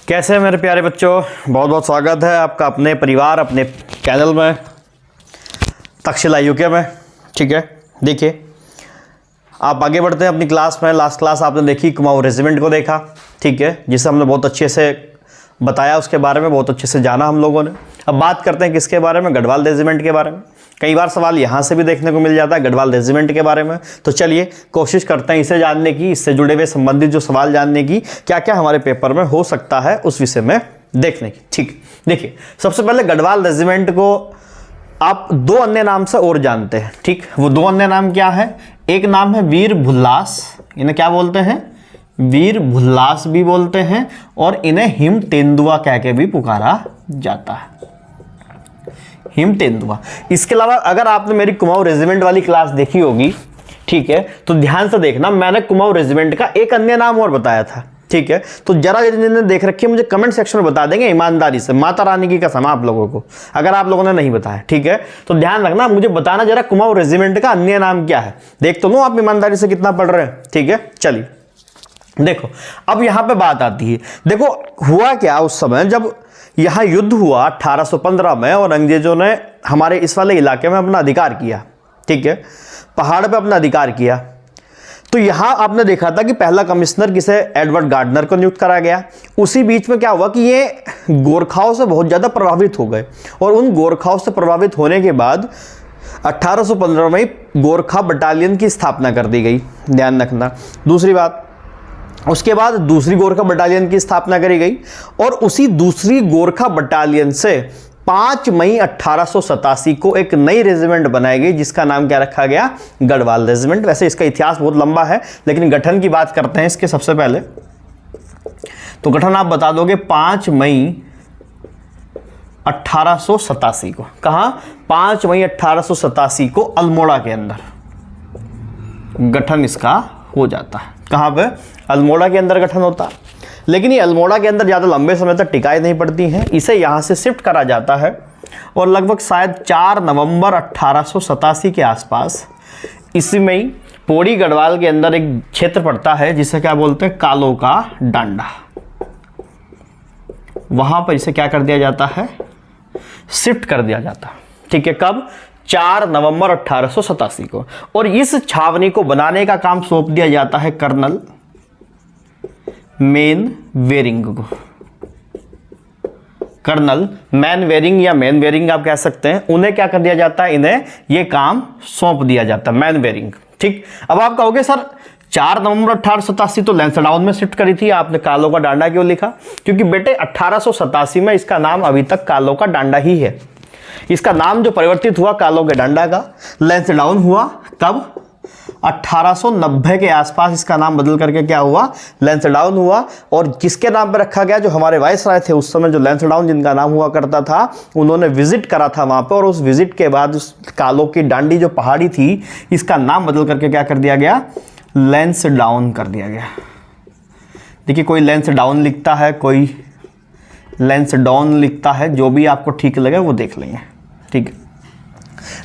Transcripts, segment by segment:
कैसे हैं मेरे प्यारे बच्चों, बहुत बहुत स्वागत है आपका अपने परिवार अपने चैनल में तक्षशिला यूके में। ठीक है, देखिए आप आगे बढ़ते हैं अपनी क्लास में। लास्ट क्लास आपने देखी, कुमाऊं रेजिमेंट को देखा, ठीक है, जिसे हमने बहुत अच्छे से बताया, उसके बारे में बहुत अच्छे से जाना हम लोगों ने। अब बात करते हैं किसके बारे में, गढ़वाल रेजिमेंट के बारे में। कई बार सवाल यहाँ से भी देखने को मिल जाता है गढ़वाल रेजिमेंट के बारे में। तो चलिए कोशिश करते हैं इसे जानने की, इससे जुड़े हुए संबंधित जो सवाल जानने की, क्या क्या हमारे पेपर में हो सकता है उस विषय में देखने की। ठीक, देखिए सबसे पहले गढ़वाल रेजिमेंट को आप दो अन्य नाम से और जानते हैं। ठीक, वो दो अन्य नाम क्या है? एक नाम है वीर भुल्लास, इन्हें क्या बोलते हैं? वीर भुल्लास भी बोलते हैं, और इन्हें हिम तेंदुआ कह के भी पुकारा जाता है, हिम तेंदुआ। इसके अलावा अगर आपने मेरी कुमाऊं रेजिमेंट वाली क्लास देखी होगी, ठीक है, तो ध्यान से देखना, मैंने कुमाऊं रेजिमेंट का एक अन्य नाम और बताया था। ठीक है, तो जरा जिन्होंने देख रखी है मुझे कमेंट सेक्शन में बता देंगे ईमानदारी से, माता रानी की कसम आप लोगों को, अगर आप लोगों ने नहीं बताया। ठीक है, तो ध्यान रखना, मुझे बताना जरा कुमाऊं रेजिमेंट का अन्य नाम क्या है। देख तो लो आप ईमानदारी से कितना पढ़ रहे हैं। ठीक है, चलिए देखो अब यहां पे बात आती है। देखो हुआ क्या उस समय जब यहां युद्ध हुआ 1815 में, और अंग्रेजों ने हमारे इस वाले इलाके में अपना अधिकार किया। ठीक है, पहाड़ पे अपना अधिकार किया। तो यहां आपने देखा था कि पहला कमिश्नर किसे, एडवर्ड गार्डनर को नियुक्त करा गया। उसी बीच में क्या हुआ कि ये गोरखाओं से बहुत ज्यादा प्रभावित हो गए, और उन गोरखाओं से प्रभावित होने के बाद 1815 में गोरखा बटालियन की स्थापना कर दी गई। ध्यान रखना। दूसरी बात, उसके बाद दूसरी गोरखा बटालियन की स्थापना करी गई, और उसी दूसरी गोरखा बटालियन से 5 मई 1887 को एक नई रेजिमेंट बनाई गई, जिसका नाम क्या रखा गया? गढ़वाल रेजिमेंट। वैसे इसका इतिहास बहुत लंबा है, लेकिन गठन की बात करते हैं इसके सबसे पहले। तो गठन आप बता दोगे 5 मई 1887 को। कहां? 5 मई 1887 को अल्मोड़ा के अंदर गठन इसका हो जाता है। कहां पे? अल्मोड़ा के अंदर गठन होता है। लेकिन ये अल्मोड़ा के अंदर ज़्यादा लंबे समय तक टिकाई नहीं पड़ती हैं, इसे यहाँ से शिफ्ट करा जाता है, और लगभग शायद 4 नवंबर 1887 के आसपास इसी में ही पौड़ी गढ़वाल के अंदर एक क्षेत्र पड़ता है जिसे क्या बोलते हैं? कालो का डांडा। वहां पर इसे क्या कर दिया जाता है? शिफ्ट कर दिया जाता है। ठीक है, कब? 4 नवंबर 1887 को। और इस छावनी को बनाने का काम सौंप दिया जाता है कर्नल मैनवेरिंग को। कर्नल मैनवेरिंग या मैनवेरिंग आप कह सकते हैं, उन्हें क्या कर दिया जाता है? इन्हें यह काम सौंप दिया जाता है, मैनवेरिंग। ठीक, अब आप कहोगे सर 4 नवंबर 1887 तो लैंसडाउन में शिफ्ट करी थी, आपने कालो का डांडा क्यों लिखा? क्योंकि बेटे 1887 में इसका नाम अभी तक कालो का डांडा ही है। इसका नाम जो परिवर्तित हुआ कालो के डांडा का, लैंसडाउन हुआ कब? 1890 के आसपास इसका नाम बदल करके क्या हुआ? लैंसडाउन हुआ। और किसके नाम पर रखा गया? जो हमारे वायसराय थे उस समय, जो लैंसडाउन जिनका नाम हुआ करता था, उन्होंने विजिट करा था वहां पर, और उस विजिट के बाद उस कालो की डांडी जो पहाड़ी थी, इसका नाम बदल करके क्या कर दिया गया? लैंसडाउन कर दिया गया। देखिए कोई लैंसडाउन लिखता है, कोई लैंसडाउन लिखता है, जो भी आपको ठीक लगे वो देख लेंगे। ठीक है,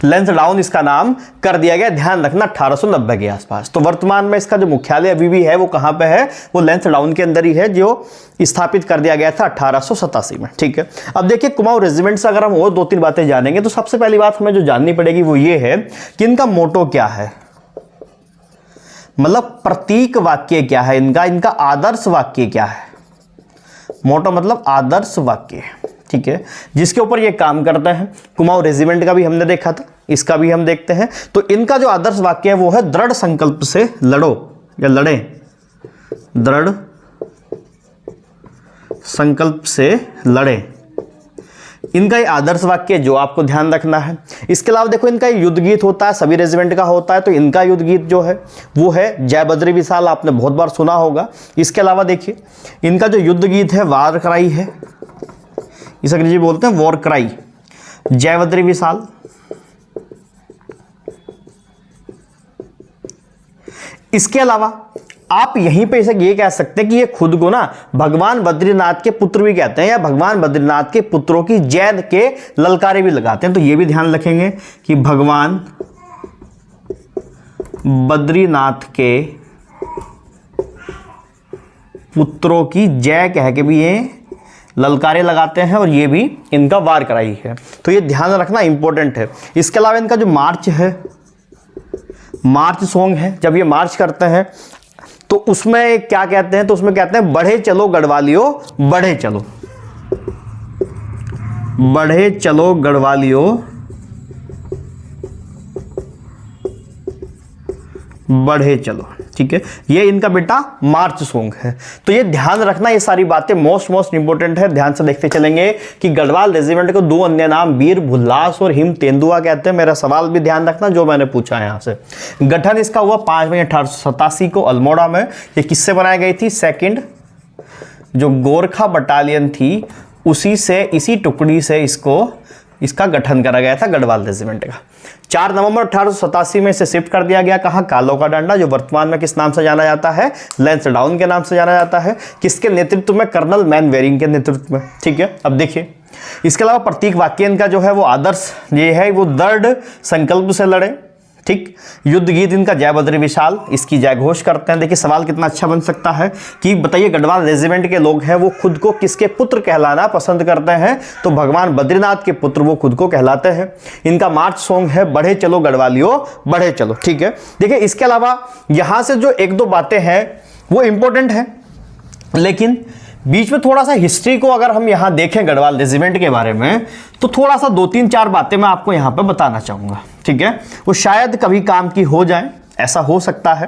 लैंसडाउन इसका नाम कर दिया गया। ध्यान रखना 1890 के आसपास। तो वर्तमान में इसका जो मुख्यालय अभी भी है वो कहां पे है? वो लैंसडाउन के अंदर ही है, जो स्थापित कर दिया गया था 1887 में। ठीक है, अब देखिए कुमाऊं रेजिमेंट से अगर हम और 2-3 बातें जानेंगे, तो सबसे पहली बात हमें जो जाननी पड़ेगी वो ये है कि इनका मोटो क्या है, मतलब प्रतीक वाक्य क्या है इनका, इनका आदर्श वाक्य क्या है। मोटो मतलब आदर्श वाक्य। ठीक है, जिसके ऊपर ये काम करता है। कुमाऊं रेजिमेंट का भी हमने देखा था, इसका भी हम देखते हैं। तो इनका जो आदर्श वाक्य है वो है दृढ़ संकल्प से लड़ो या लड़े, दृढ़ संकल्प से लड़े। इनका ये आदर्श वाक्य जो आपको ध्यान रखना है। इसके अलावा देखो इनका युद्ध गीत होता है, सभी रेजिमेंट का होता है, तो इनका युद्ध गीत जो है वो है जय बद्री विशाल, आपने बहुत बार सुना होगा। इसके अलावा देखिए इनका जो युद्ध गीत है वार क्राई है, इसे अंग्रेजी बोलते हैं वॉर क्राई, जय बद्री विशाल। इसके अलावा आप यहीं पे इसे ये कह सकते हैं कि ये खुद को ना भगवान बद्रीनाथ के पुत्र भी कहते हैं, या भगवान बद्रीनाथ के पुत्रों की जय के ललकारे भी लगाते हैं। तो ये भी ध्यान रखेंगे कि भगवान बद्रीनाथ के पुत्रों की जय कह के भी ये ललकारे लगाते हैं और ये भी इनका वार कराई है। तो ये ध्यान रखना इंपॉर्टेंट है। इसके अलावा इनका जो मार्च है, मार्च सॉन्ग है, जब ये मार्च करते हैं तो उसमें क्या कहते हैं, तो उसमें कहते हैं बढ़े चलो गढ़वालियों बढ़े चलो, बढ़े चलो गढ़वालियों बढ़े चलो। ठीक है, ये इनका बेटा मार्च सॉन्ग है। तो ये ध्यान रखना, ये सारी बातें मोस्ट इंपॉर्टेंट है। ध्यान से देखते चलेंगे कि गढ़वाल रेजिमेंट को दो अन्य नाम वीर भुल्लास और हिम तेंदुआ कहते हैं। मेरा सवाल भी ध्यान रखना जो मैंने पूछा है यहाँ से। गठन इसका हुआ 5 मई 1887 को अल्मोड़ा में। ये किससे बनाई गई थी? सेकंड जो गोरखा बटालियन थी उसी से, इसी टुकड़ी से इसका गठन करा गया था गढ़वाल रेजिमेंट का। 4 नवंबर 1887 में इसे शिफ्ट कर दिया गया कहाँ? कालो का डंडा, जो वर्तमान में किस नाम से जाना जाता है? लैंसडाउन के नाम से जाना जाता है। किसके नेतृत्व में? कर्नल मैनवेरिंग के नेतृत्व में। ठीक है, अब देखिए इसके अलावा प्रतीक वाक्य इनका जो है वो आदर्श ये है, वो दृढ़ संकल्प से लड़े। ठीक, युद्ध गीत इनका जय बद्री विशाल, इसकी जय घोष करते हैं। देखिए सवाल कितना अच्छा बन सकता है कि बताइए गढ़वाल रेजिमेंट के लोग हैं वो खुद को किसके पुत्र कहलाना पसंद करते हैं? तो भगवान बद्रीनाथ के पुत्र वो खुद को कहलाते हैं। इनका मार्च सॉन्ग है बढ़े चलो गढ़वालियों बढ़े चलो। ठीक है, देखिए इसके अलावा यहां से जो 1-2 बातें हैं वो इंपॉर्टेंट है, लेकिन बीच में थोड़ा सा हिस्ट्री को अगर हम यहां देखें गढ़वाल रेजिमेंट के बारे में तो थोड़ा सा 2-3-4 बातें मैं आपको यहां पे बताना चाहूंगा। ठीक है, वो शायद कभी काम की हो जाए, ऐसा हो सकता है।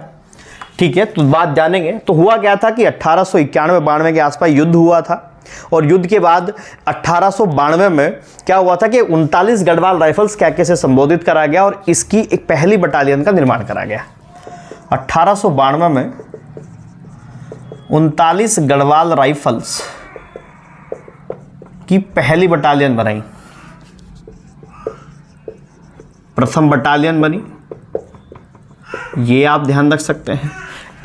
ठीक है, तो बात जानेंगे। तो हुआ क्या था कि 1891-92 के आसपास युद्ध हुआ था और युद्ध के बाद 1892 में क्या हुआ था कि 39 गढ़वाल राइफल्स कैके से संबोधित करा गया और इसकी एक पहली बटालियन का निर्माण करा गया। 1892 में 39 गढ़वाल राइफल्स की पहली बटालियन बनाई, प्रथम बटालियन बनी, ये आप ध्यान रख सकते हैं।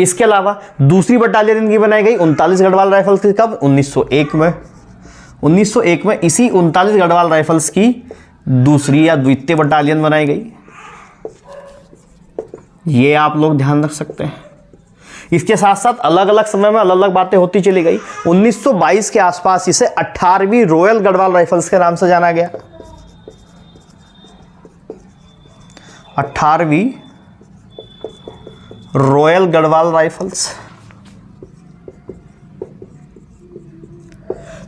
इसके अलावा दूसरी बटालियन इनकी बनाई गई 39 गढ़वाल राइफल्स की कब? 1901 में। 1901 में इसी 39 गढ़वाल राइफल्स की दूसरी या द्वितीय बटालियन बनाई गई, ये आप लोग ध्यान रख सकते हैं। इसके साथ साथ अलग अलग समय में अलग अलग बातें होती चली गई। 1922 के आसपास इसे 18वीं रॉयल गढ़वाल राइफल्स के नाम से जाना गया। 18वीं रॉयल गढ़वाल राइफल्स।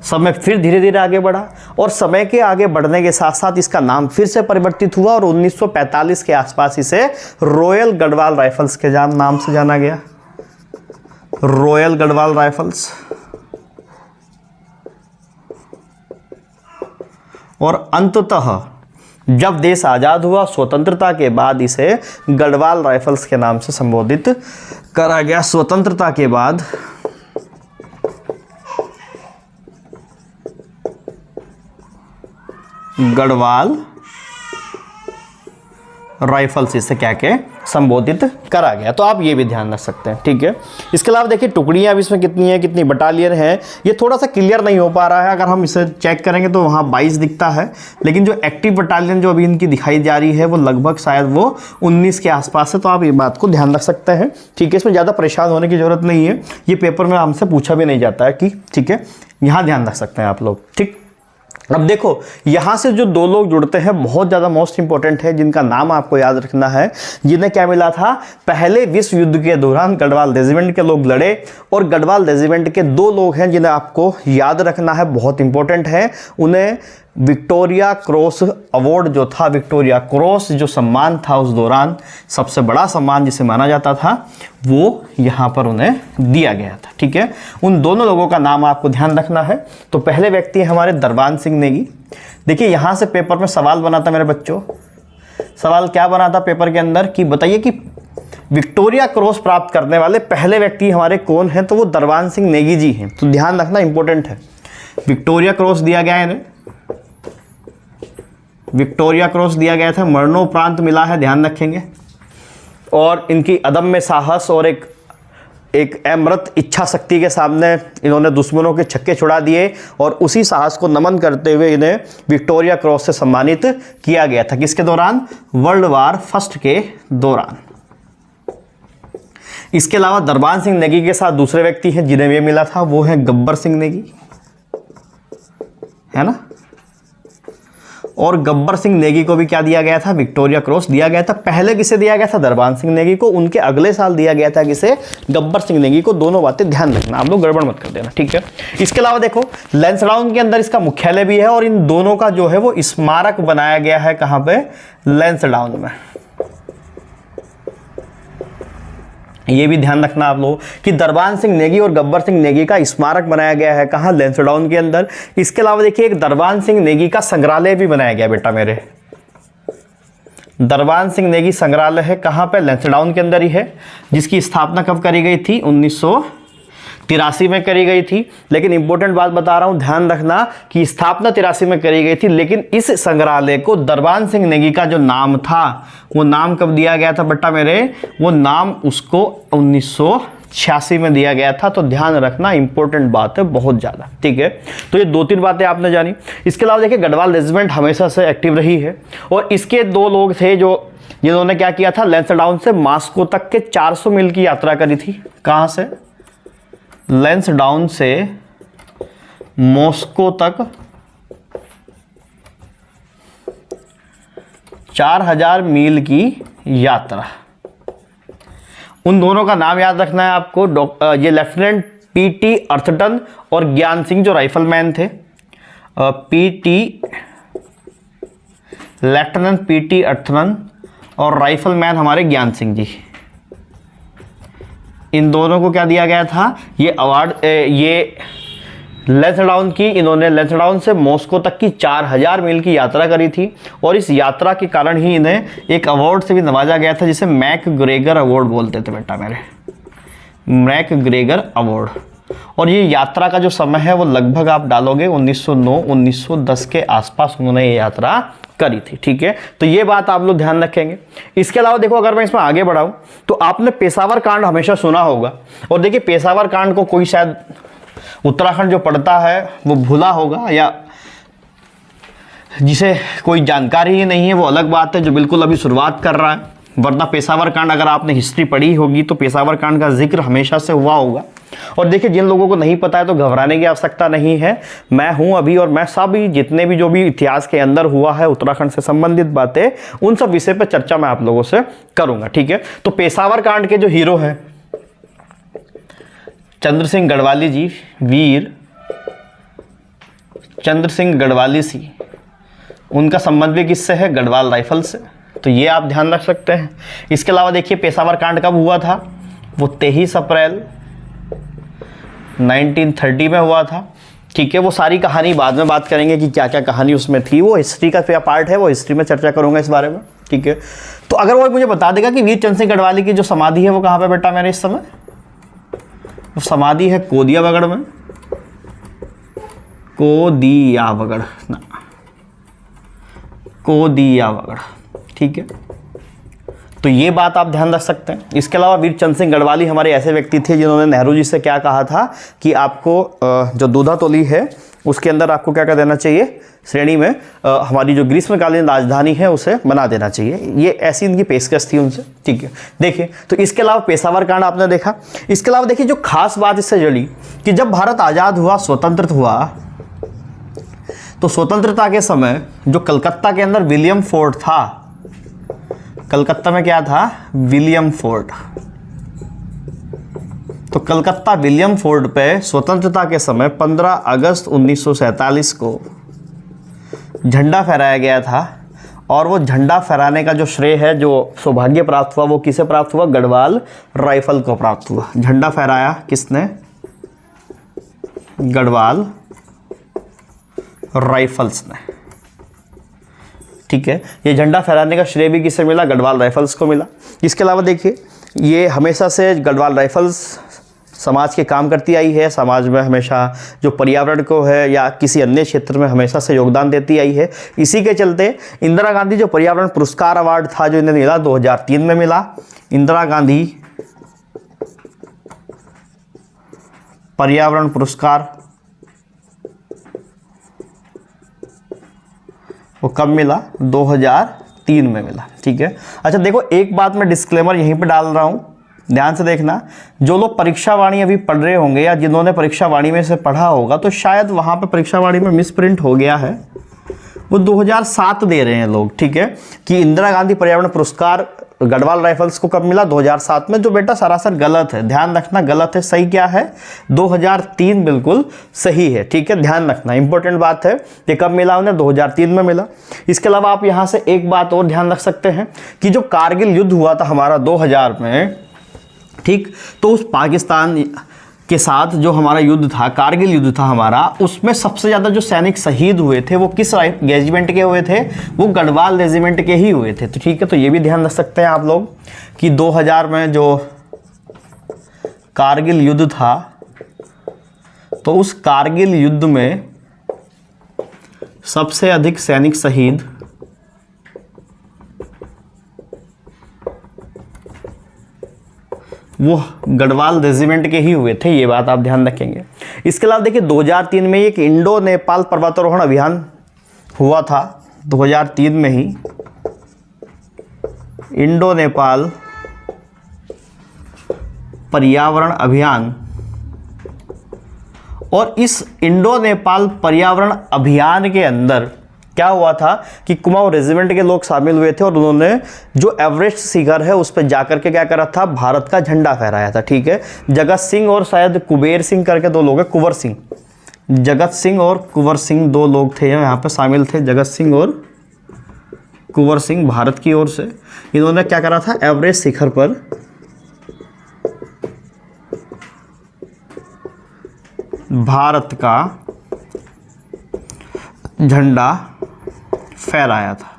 समय फिर धीरे धीरे आगे बढ़ा और समय के आगे बढ़ने के साथ साथ इसका नाम फिर से परिवर्तित हुआ और 1945 के आसपास इसे रॉयल गढ़वाल राइफल्स के नाम से जाना गया। Royal Garhwal rifles. और अंततः जब देश आजाद हुआ, स्वतंत्रता के बाद इसे गढ़वाल राइफल्स के नाम से संबोधित करा गया। स्वतंत्रता के बाद गढ़वाल राइफल्स इसे क्या के संबोधित करा गया। तो आप ये भी ध्यान रख सकते हैं। ठीक है, इसके अलावा देखिए टुकड़ियां अब इसमें कितनी है, कितनी बटालियन है, ये थोड़ा सा क्लियर नहीं हो पा रहा है। अगर हम इसे चेक करेंगे तो वहाँ 22 दिखता है, लेकिन जो एक्टिव बटालियन जो अभी इनकी दिखाई जा रही है वो लगभग शायद वो 19 के आसपास है। तो आप ये बात को ध्यान रख सकते हैं। ठीक है, इसमें ज़्यादा परेशान होने की जरूरत नहीं है, ये पेपर में हमसे पूछा भी नहीं जाता है कि ठीक है, यहाँ ध्यान रख सकते हैं आप लोग। ठीक, अब देखो यहां से जो 2 लोग जुड़ते हैं बहुत ज़्यादा मोस्ट इंपॉर्टेंट है, जिनका नाम आपको याद रखना है, जिन्हें क्या मिला था? पहले विश्व युद्ध के दौरान गढ़वाल रेजिमेंट के लोग लड़े और गढ़वाल रेजिमेंट के 2 लोग हैं जिन्हें आपको याद रखना है, बहुत इंपॉर्टेंट है। उन्हें विक्टोरिया क्रॉस अवार्ड जो था, विक्टोरिया क्रॉस जो सम्मान था उस दौरान सबसे बड़ा सम्मान जिसे माना जाता था, वो यहाँ पर उन्हें दिया गया था। ठीक है, उन दोनों लोगों का नाम आपको ध्यान रखना है। तो पहले व्यक्ति है हमारे दरबान सिंह नेगी। देखिए यहाँ से पेपर में सवाल बना था मेरे बच्चों, सवाल क्या बना था पेपर के अंदर कि बताइए कि विक्टोरिया क्रॉस प्राप्त करने वाले पहले व्यक्ति हमारे कौन हैं? तो वो दरबान सिंह नेगी जी हैं। तो ध्यान रखना इंपॉर्टेंट है। विक्टोरिया क्रॉस दिया गया है इन्हें, विक्टोरिया क्रॉस दिया गया था, मरणोपरांत मिला है, ध्यान रखेंगे। और इनकी अदम्य साहस और एक अमृत इच्छा शक्ति के सामने इन्होंने दुश्मनों के छक्के छुड़ा दिए और उसी साहस को नमन करते हुए इन्हें विक्टोरिया क्रॉस से सम्मानित किया गया था। किसके दौरान? वर्ल्ड वार फर्स्ट के दौरान। इसके अलावा दरबान सिंह नेगी के साथ दूसरे व्यक्ति हैं जिन्हें ये मिला था, वो है गब्बर सिंह नेगी। है ना। और गब्बर सिंह नेगी को भी क्या दिया गया था, विक्टोरिया क्रॉस दिया गया था। पहले किसे दिया गया था, दरबान सिंह नेगी को, उनके अगले साल दिया गया था किसे, गब्बर सिंह नेगी को। दोनों बातें ध्यान रखना, आप लोग गड़बड़ मत कर देना, ठीक है। इसके अलावा देखो लैंसडाउन के अंदर इसका मुख्यालय भी है और इन दोनों का जो है वो स्मारक बनाया गया है, कहां पे, लैंसडाउन में। ये भी ध्यान रखना आप लोग कि दरबान सिंह नेगी और गब्बर सिंह नेगी का स्मारक बनाया गया है कहाँ, लैंसडाउन के अंदर। इसके अलावा देखिए एक दरबान सिंह नेगी का संग्रहालय भी बनाया गया बेटा मेरे। दरबान सिंह नेगी संग्रहालय है कहाँ पे, लैंसडाउन के अंदर ही है, जिसकी स्थापना कब करी गई थी, 1983 में करी गई थी। लेकिन इंपॉर्टेंट बात बता रहा हूं, ध्यान रखना कि स्थापना 83 में करी गई थी, लेकिन इस संग्रहालय को दरबान सिंह नेगी का जो नाम था वो नाम कब दिया गया था बेटा मेरे, वो नाम उसको 1986 में दिया गया था। तो ध्यान रखना, इंपॉर्टेंट बात है बहुत ज्यादा, ठीक है। तो ये 2-3 बातें आपने जानी। इसके अलावा देखिए गढ़वाल रेजिमेंट हमेशा से एक्टिव रही है और इसके 2 लोग थे जिन्होंने क्या किया था, लैंसडाउन से मॉस्को तक के 400 मील की यात्रा करी थी। कहां से, लैंसडाउन से मॉस्को तक 4000 मील की यात्रा। उन दोनों का नाम याद रखना है आपको, ये लेफ्टिनेंट पीटी अर्थटन और ज्ञान सिंह जो राइफलमैन थे। लेफ्टिनेंट पीटी अर्थटन और राइफलमैन हमारे ज्ञान सिंह जी, इन दोनों को क्या दिया गया था, ये अवार्ड, ये लैंसडाउन की, इन्होंने लैंसडाउन से मॉस्को तक की 4000 मील की यात्रा करी थी और इस यात्रा के कारण ही इन्हें एक अवार्ड से भी नवाजा गया था जिसे मैकग्रेगर अवार्ड बोलते थे बेटा मेरे, मैकग्रेगर अवार्ड। और ये यात्रा का जो समय है वो लगभग आप डालोगे 1909-1910 के आसपास उन्होंने ये यात्रा करी थी, ठीक है। तो ये बात आप लोग ध्यान रखेंगे। इसके अलावा देखो अगर मैं इसमें आगे बढ़ाऊं तो आपने पेशावर कांड हमेशा सुना होगा और देखिए पेशावर कांड को कोई शायद उत्तराखंड जो पढ़ता है वो भूला होगा या जिसे कोई जानकारी ही नहीं है वो अलग बात है, जो बिल्कुल अभी शुरुआत कर रहा है। वरना पेशावर कांड अगर आपने हिस्ट्री पढ़ी होगी तो पेशावर कांड का जिक्र हमेशा से हुआ होगा। और देखिए जिन लोगों को नहीं पता है तो घबराने की आवश्यकता नहीं है, मैं हूं अभी और मैं सभी जितने भी जो भी इतिहास के अंदर हुआ है उत्तराखंड से संबंधित बातें, उन सब विषय पर चर्चा मैं आप लोगों से करूंगा, ठीक है। तो पेशावर कांड के जो हीरो हैं चंद्र सिंह गढ़वाली जी, वीर चंद्र सिंह गढ़वाली सी, उनका संबंध भी किससे है, गढ़वाल राइफल से, तो ये आप ध्यान रख सकते हैं। इसके अलावा देखिए पेशावर कांड कब हुआ था, वो 23 अप्रैल 1930 में हुआ था, ठीक है। वो सारी कहानी बाद में बात करेंगे कि क्या क्या कहानी उसमें थी, वो हिस्ट्री का पार्ट है, वो हिस्ट्री में चर्चा करूंगा इस बारे में, ठीक है। तो अगर वो मुझे बता देगा कि वीर चंद्र सिंह गढ़वाली की जो समाधि है वो कहाँ पे बेटा मेरे इस समय, वो समाधि है कोदियावगढ़ में, कोदियावगढ़ ना, कोदियावगढ़, ठीक है। तो ये बात आप ध्यान रख सकते हैं। इसके अलावा वीर चंद्र सिंह गढ़वाली हमारे ऐसे व्यक्ति थे जिन्होंने नेहरू जी से क्या कहा था कि आपको जो दूधातोली है उसके अंदर आपको क्या कर देना चाहिए, श्रेणी में हमारी जो ग्रीष्मकालीन राजधानी है उसे बना देना चाहिए। ये ऐसी इनकी पेशकश थी उनसे, ठीक है। देखिए तो इसके अलावा पेशावर कांड आपने देखा। इसके अलावा देखिए जो खास बात इससे जुड़ी कि जब भारत आज़ाद हुआ, स्वतंत्र हुआ, तो स्वतंत्रता के समय जो कलकत्ता के अंदर विलियम फोर्ट था, कलकत्ता में क्या था, विलियम फोर्ट, तो कलकत्ता विलियम फोर्ट पे स्वतंत्रता के समय 15 अगस्त 1947 को झंडा फहराया गया था। और वो झंडा फहराने का जो श्रेय है, जो सौभाग्य प्राप्त हुआ, वो किसे प्राप्त हुआ, गढ़वाल राइफल को प्राप्त हुआ। झंडा फहराया किसने, गढ़वाल राइफल्स ने, ठीक है। ये झंडा फहराने का श्रेय भी किसे मिला, गढ़वाल राइफल्स को मिला। इसके अलावा देखिए ये हमेशा से गढ़वाल राइफल्स समाज के काम करती आई है, समाज में हमेशा जो पर्यावरण को है या किसी अन्य क्षेत्र में हमेशा से योगदान देती आई है। इसी के चलते इंदिरा गांधी जो पर्यावरण पुरस्कार अवार्ड था जो इन्हें मिला 2003 में मिला, इंदिरा गांधी पर्यावरण पुरस्कार, वो कब मिला, 2003 में मिला, ठीक है। अच्छा देखो एक बात मैं डिस्क्लेमर यहीं पे डाल रहा हूं ध्यान से देखना, जो लोग परीक्षा वाणी अभी पढ़ रहे होंगे या जिन्होंने परीक्षा वाणी में से पढ़ा होगा तो शायद वहाँ पे परीक्षा वाणी में मिसप्रिंट हो गया है, वो 2007 दे रहे हैं लोग, ठीक है, कि इंदिरा गांधी पर्यावरण पुरस्कार गढ़वाल राइफल्स को कब मिला, 2007 में, जो बेटा सरासर गलत है। ध्यान रखना, गलत है, सही क्या है, 2003 बिल्कुल सही है, ठीक है, ध्यान रखना, इंपॉर्टेंट बात है। ये कब मिला उन्हें, 2003 में मिला। इसके अलावा आप यहाँ से एक बात और ध्यान रख सकते हैं कि जो कारगिल युद्ध हुआ था हमारा 2000 में, ठीक, तो उस पाकिस्तान के साथ जो हमारा युद्ध था, कारगिल युद्ध था हमारा, उसमें सबसे ज़्यादा जो सैनिक शहीद हुए थे वो किस रेजिमेंट के हुए थे, वो गढ़वाल रेजिमेंट के ही हुए थे। तो ठीक है, तो ये भी ध्यान रख सकते हैं आप लोग कि 2000 में जो कारगिल युद्ध था, तो उस कारगिल युद्ध में सबसे अधिक सैनिक शहीद वो गढ़वाल रेजिमेंट के ही हुए थे, ये बात आप ध्यान रखेंगे। इसके अलावा देखिए 2003 में एक इंडो नेपाल पर्वतारोहण अभियान हुआ था, 2003 में ही इंडो नेपाल पर्यावरण अभियान। और इस इंडो नेपाल पर्यावरण अभियान के अंदर क्या हुआ था कि कुमाऊं रेजिमेंट के लोग शामिल हुए थे और उन्होंने जो एवरेस्ट शिखर है उस पर जाकर के क्या करा था, भारत का झंडा फहराया था, ठीक है। जगत सिंह और शायद कुबेर सिंह करके दो लोग हैं, कुंवर सिंह, जगत सिंह और कुंवर सिंह दो लोग थे यहाँ पे शामिल थे, जगत सिंह और कुंवर सिंह भारत की ओर से। इन्होंने क्या करा था, एवरेस्ट शिखर पर भारत का झंडा फहराया था,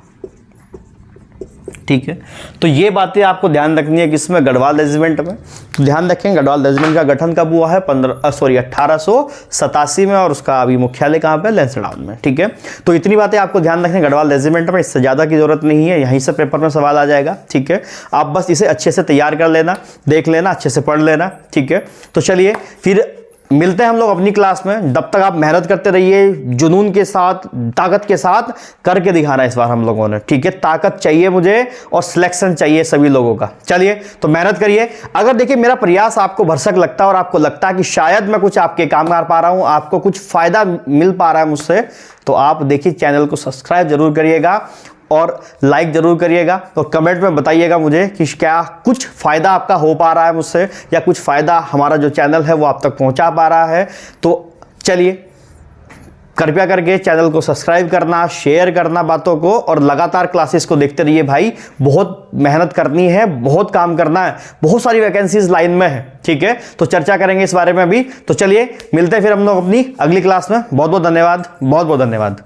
ठीक है। तो ये बातें आपको ध्यान रखनी है किसमें, गढ़वाल रेजिमेंट में। तो ध्यान रखें, गढ़वाल रेजिमेंट का गठन कब हुआ है, 1887 में, और उसका अभी मुख्यालय कहाँ पे, लैंसडाउन में, ठीक है। तो इतनी बातें आपको ध्यान रखें गढ़वाल रेजिमेंट में, इससे ज़्यादा की जरूरत नहीं है, यहीं से पेपर में सवाल आ जाएगा, ठीक है। आप बस इसे अच्छे से तैयार कर लेना, देख लेना, अच्छे से पढ़ लेना, ठीक है। तो चलिए फिर मिलते हैं हम लोग अपनी क्लास में। तब तक आप मेहनत करते रहिए, जुनून के साथ, ताकत के साथ करके दिखाना इस बार हम लोगों ने, ठीक है। ताकत चाहिए मुझे और सिलेक्शन चाहिए सभी लोगों का। चलिए तो मेहनत करिए। अगर देखिए मेरा प्रयास आपको भरसक लगता है और आपको लगता है कि शायद मैं कुछ आपके काम कर पा रहा हूं, आपको कुछ फायदा मिल पा रहा है मुझसे, तो आप देखिए चैनल को सब्सक्राइब जरूर करिएगा और लाइक जरूर करिएगा और कमेंट में बताइएगा मुझे कि क्या कुछ फ़ायदा आपका हो पा रहा है मुझसे, या कुछ फ़ायदा हमारा जो चैनल है वो आप तक पहुंचा पा रहा है। तो चलिए कृपया करके चैनल को सब्सक्राइब करना, शेयर करना बातों को, और लगातार क्लासेस को देखते रहिए भाई। बहुत मेहनत करनी है, बहुत काम करना है, बहुत सारी वैकेंसीज लाइन में है, ठीक है। तो चर्चा करेंगे इस बारे में अभी। तो चलिए मिलते हैं फिर हम लोग अपनी अगली क्लास में। बहुत बहुत धन्यवाद, बहुत बहुत धन्यवाद।